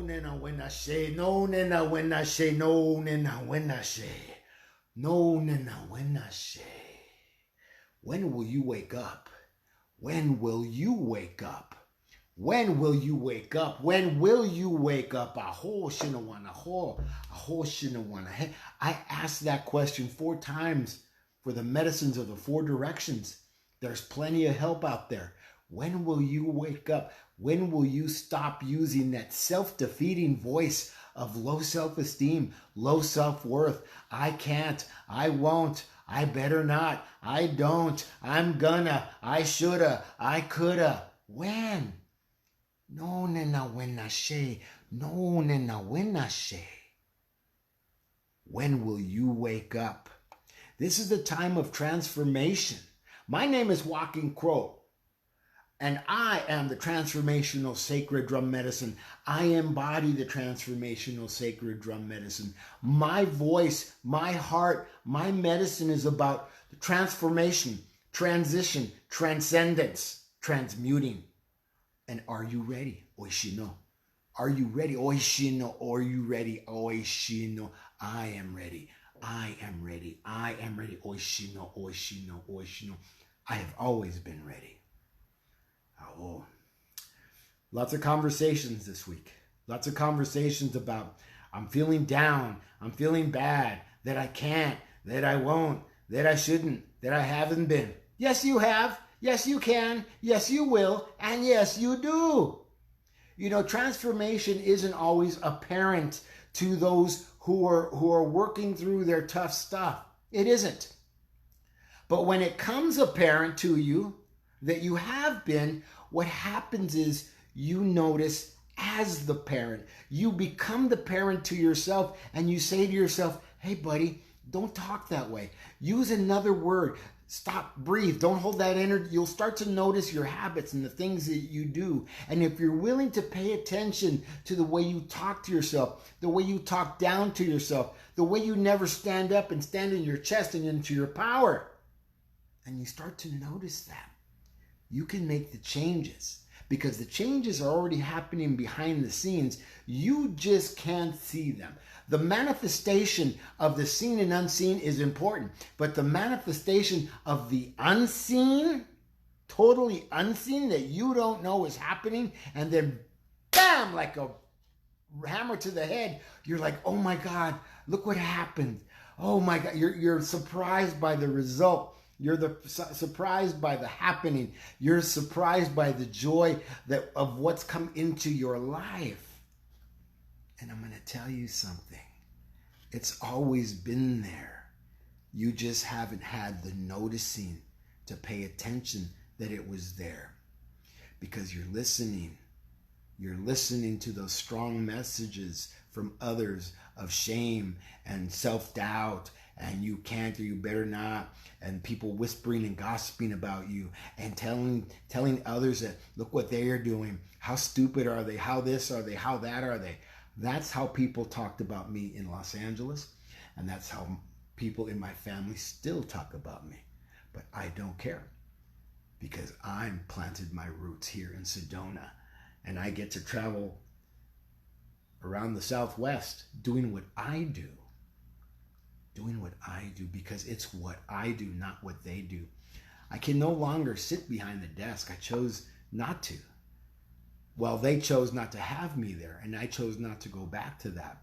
nena wena she, no nena wena she, no nena wena she, no nena wena she. When will you wake up? When will you wake up? When will you wake up? When will you wake up? Aho shinawana, aho shinawana. Hey, I asked that question 4 times for the medicines of the 4 directions. There's plenty of help out there. When will you wake up? When will you stop using that self-defeating voice of low self-esteem, low self-worth? I can't, I won't, I better not, I don't, I'm gonna, I shoulda, I coulda. When? No nena wena she, no nena wena she. When will you wake up? This is the time of transformation. My name is Walking Crow. And I am the Transformational Sacred Drum Medicine. I embody the Transformational Sacred Drum Medicine. My voice, my heart, my medicine is about transformation, transition, transcendence, transmuting. And are you ready? Oishino. Are you ready? Oishino. Are you ready? Oishino. I am ready. I am ready. I am ready. Oishino. Oishino. Oishino. I have always been ready. Oh, lots of conversations this week. Lots of conversations about I'm feeling down, I'm feeling bad, that I can't, that I won't, that I shouldn't, that I haven't been. Yes, you have. Yes, you can. Yes, you will. And yes, you do. You know, transformation isn't always apparent to those who are working through their tough stuff. It isn't. But when it comes apparent to you that you have been, what happens is you notice as the parent. You become the parent to yourself and you say to yourself, hey buddy, don't talk that way. Use another word. Stop, breathe. Don't hold that energy. You'll start to notice your habits and the things that you do. And if you're willing to pay attention to the way you talk to yourself, the way you talk down to yourself, the way you never stand up and stand in your chest and into your power, and you start to notice that, you can make the changes because the changes are already happening behind the scenes. You just can't see them. The manifestation of the seen and unseen is important, but the manifestation of the unseen, totally unseen, that you don't know is happening, and then bam, like a hammer to the head, you're like, oh my God, look what happened. Oh my God, you're surprised by the result. You're surprised by the happening. You're surprised by the joy of what's come into your life. And I'm going to tell you something. It's always been there. You just haven't had the noticing to pay attention that it was there. Because you're listening. You're listening to those strong messages from others of shame and self-doubt, and you can't or you better not, and people whispering and gossiping about you and telling others that look what they are doing, how stupid are they, how this are they, how that are they. That's how people talked about me in Los Angeles, and that's how people in my family still talk about me. But I don't care because I'm planted my roots here in Sedona, and I get to travel around the Southwest doing what I do. Doing what I do because it's what I do, not what they do. I can no longer sit behind the desk. I chose not to. Well, they chose not to have me there, and I chose not to go back to that.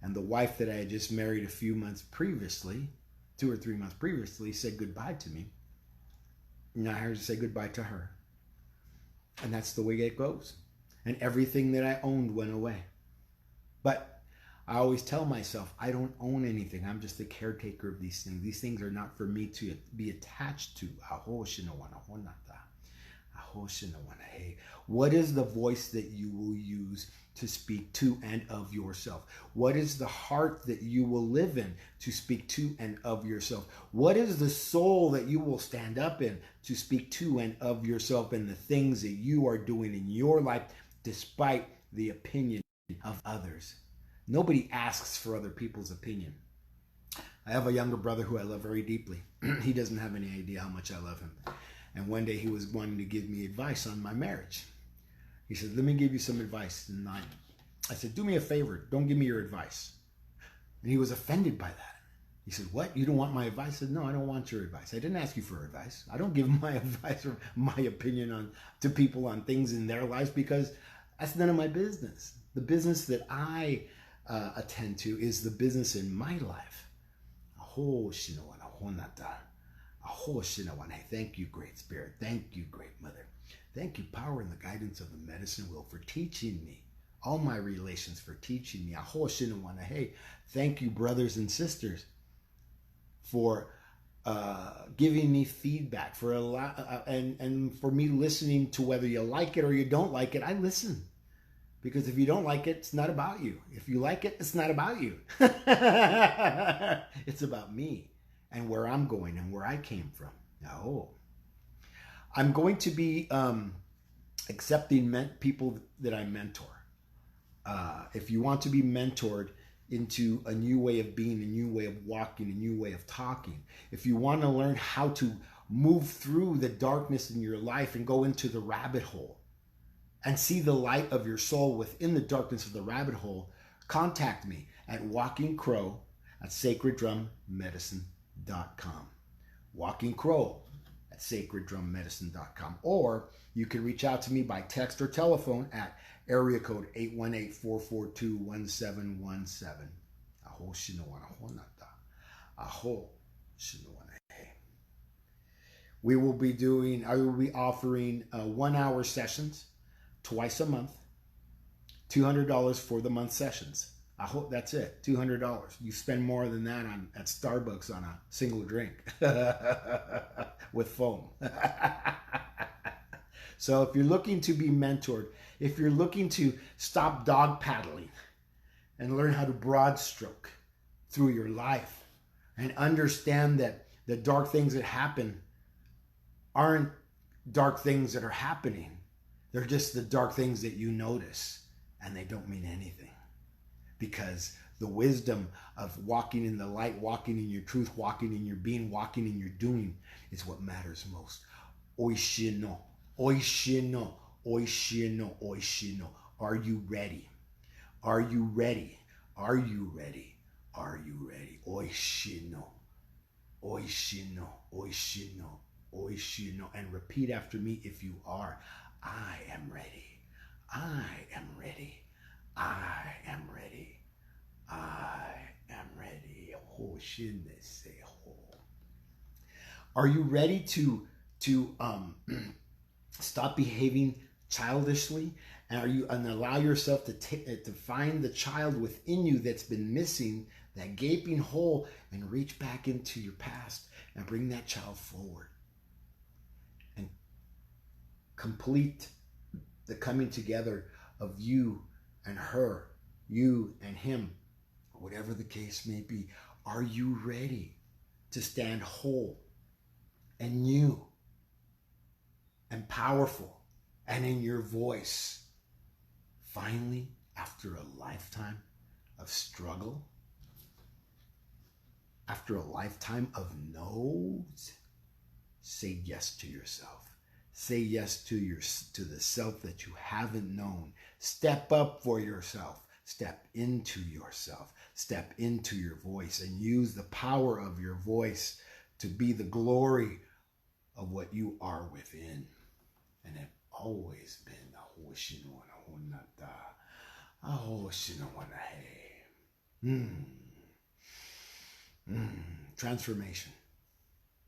And the wife that I had just married a few months previously, 2 or 3 months previously, said goodbye to me. And I had to say goodbye to her. And that's the way it goes. And everything that I owned went away. But I always tell myself, I don't own anything. I'm just the caretaker of these things. These things are not for me to be attached to. What is the voice that you will use to speak to and of yourself? What is the heart that you will live in to speak to and of yourself? What is the soul that you will stand up in to speak to and of yourself and the things that you are doing in your life despite the opinion of others? Nobody asks for other people's opinion. I have a younger brother who I love very deeply. He doesn't have any idea how much I love him. And one day he was wanting to give me advice on my marriage. He said, let me give you some advice. And I said, do me a favor, don't give me your advice. And he was offended by that. He said, what? You don't want my advice? I said, no, I don't want your advice. I didn't ask you for advice. I don't give my advice or my opinion to people on things in their lives because that's none of my business. The business that I attend to is the business in my life. Thank you, Great Spirit. Thank you, Great Mother. Thank you, power and the guidance of the medicine wheel, for teaching me. All my relations for teaching me. Hey, thank you, brothers and sisters, for giving me feedback, for and for me listening to whether you like it or you don't like it. I listen. Because if you don't like it, it's not about you. If you like it, it's not about you. It's about me and where I'm going and where I came from. Now, I'm going to be accepting people that I mentor. If you want to be mentored into a new way of being, a new way of walking, a new way of talking, if you want to learn how to move through the darkness in your life and go into the rabbit hole and see the light of your soul within the darkness of the rabbit hole, contact me at walkingcrow@sacreddrummedicine.com. walkingcrow@sacreddrummedicine.com. Or you can reach out to me by text or telephone at area code 818-442-1717. I will be offering 1 hour sessions twice a month, $200 for the month sessions. I hope that's it, $200. You spend more than that at Starbucks on a single drink with foam. So if you're looking to be mentored, if you're looking to stop dog paddling and learn how to broad stroke through your life and understand that the dark things that happen aren't dark things that are happening. They're just the dark things that you notice, and they don't mean anything. Because the wisdom of walking in the light, walking in your truth, walking in your being, walking in your doing is what matters most. Oishino, oishino, oishino, oishino. Are you ready? Are you ready? Are you ready? Are you ready? Oishino, oishino, oishino, oishino. And repeat after me if you are. I am ready. I am ready. I am ready. I am ready. Are you ready to stop behaving childishly, and allow yourself to find the child within you that's been missing, that gaping hole, and reach back into your past and bring that child forward and complete the coming together of you and her, you and him, whatever the case may be? Are you ready to stand whole and new and powerful and in your voice? Finally, after a lifetime of struggle, after a lifetime of no's, say yes to yourself. Say yes to the self that you haven't known. Step up for yourself. Step into yourself. Step into your voice and use the power of your voice to be the glory of what you are within. And have always been transformation.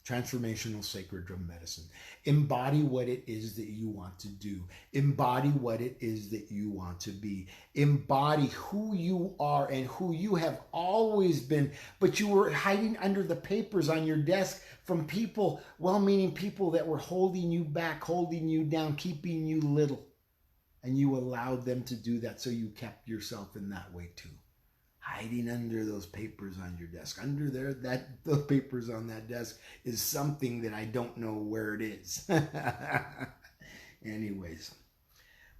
Transformational Sacred Drum Medicine. Embody what it is that you want to do. Embody what it is that you want to be. Embody who you are and who you have always been, but you were hiding under the papers on your desk from people, well-meaning people that were holding you back, holding you down, keeping you little. And you allowed them to do that, so you kept yourself in that way too. Hiding under those papers on your desk. Under there, those papers on that desk is something that I don't know where it is. Anyways,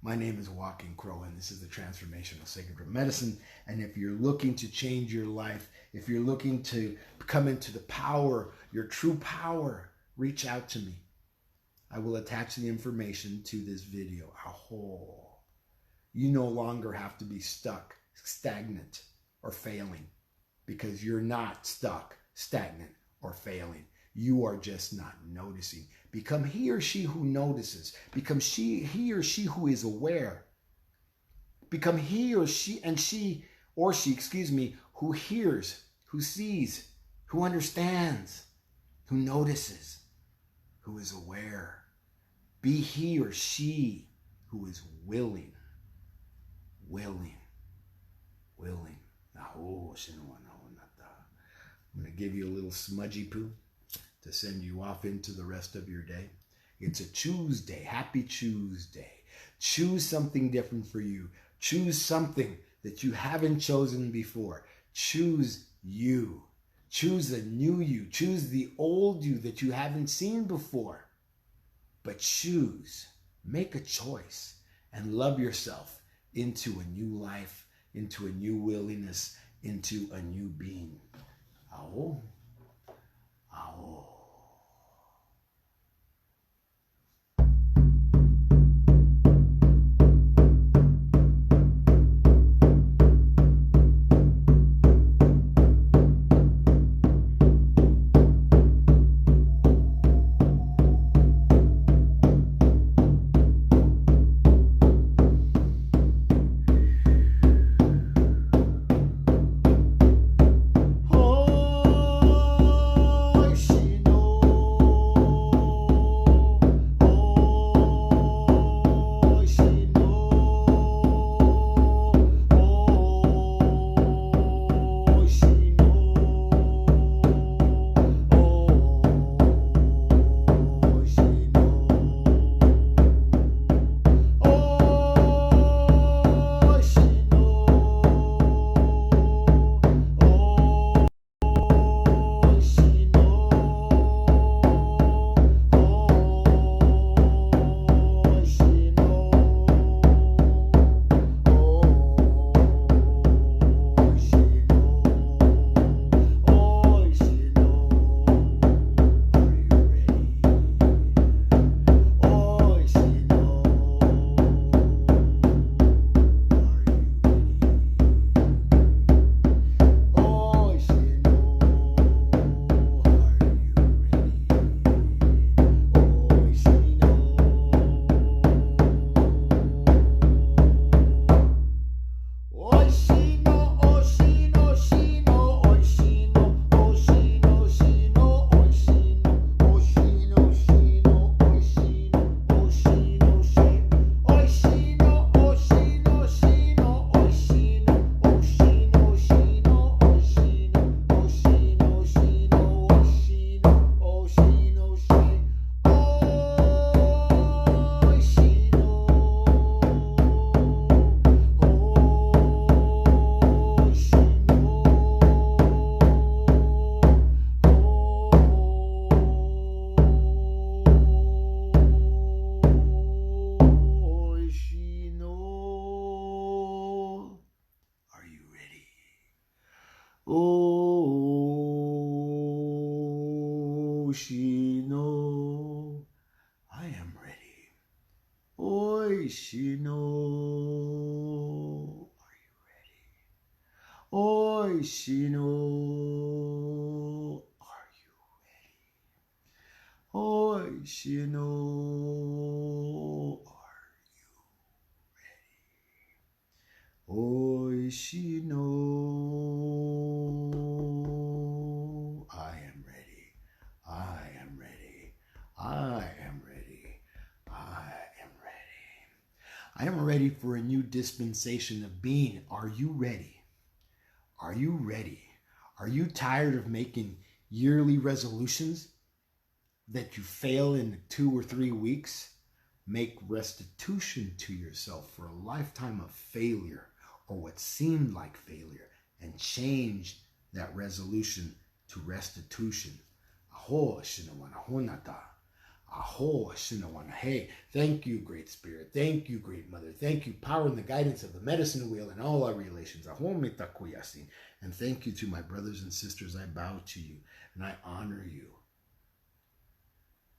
my name is Walking Crow, and this is the Transformational Sacred Drum Medicine. And if you're looking to change your life, if you're looking to come into the power, your true power, reach out to me. I will attach the information to this video. You no longer have to be stuck, stagnant, or failing, because you're not stuck, stagnant, or failing. You are just not noticing. Become he or she who notices. Become he or she who is aware. Become he or she who hears, who sees, who understands, who notices, who is aware. Be he or she who is willing. Willing. I'm going to give you a little smudgy poo to send you off into the rest of your day. It's a Chuesday. Happy Chuesday. Choose something different for you. Choose something that you haven't chosen before. Choose you. Choose the new you. Choose the old you that you haven't seen before. But choose. Make a choice and love yourself into a new life, into a new willingness, into a new being. Aho. Aho. Oshino, I am ready. Oshino, are you ready? Oshino, are you ready? Oshino, are you ready? Oshino, I am ready. I am ready. I am ready. I am ready. I am ready for a new dispensation of being. Are you ready? Are you ready? Are you tired of making yearly resolutions that you fail in 2 or 3 weeks? Make restitution to yourself for a lifetime of failure or what seemed like failure and change that resolution to restitution. Aho shinawana honata. Aho shinawana. Hey, thank you, Great Spirit. Thank you, Great Mother. Thank you, power and the guidance of the medicine wheel in all our relations. Aho mitakuyasin. And thank you to my brothers and sisters. I bow to you and I honor you.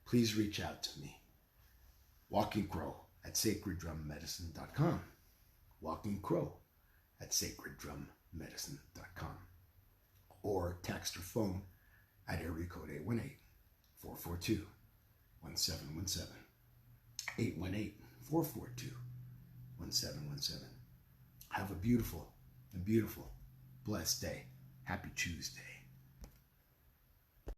Please reach out to me. Walking Crow at sacreddrummedicine.com. walkingcrow@sacreddrummedicine.com, or text or phone at area code 818-442-1717. 818-442-1717. Have a beautiful, blessed day. Happy Chuesday.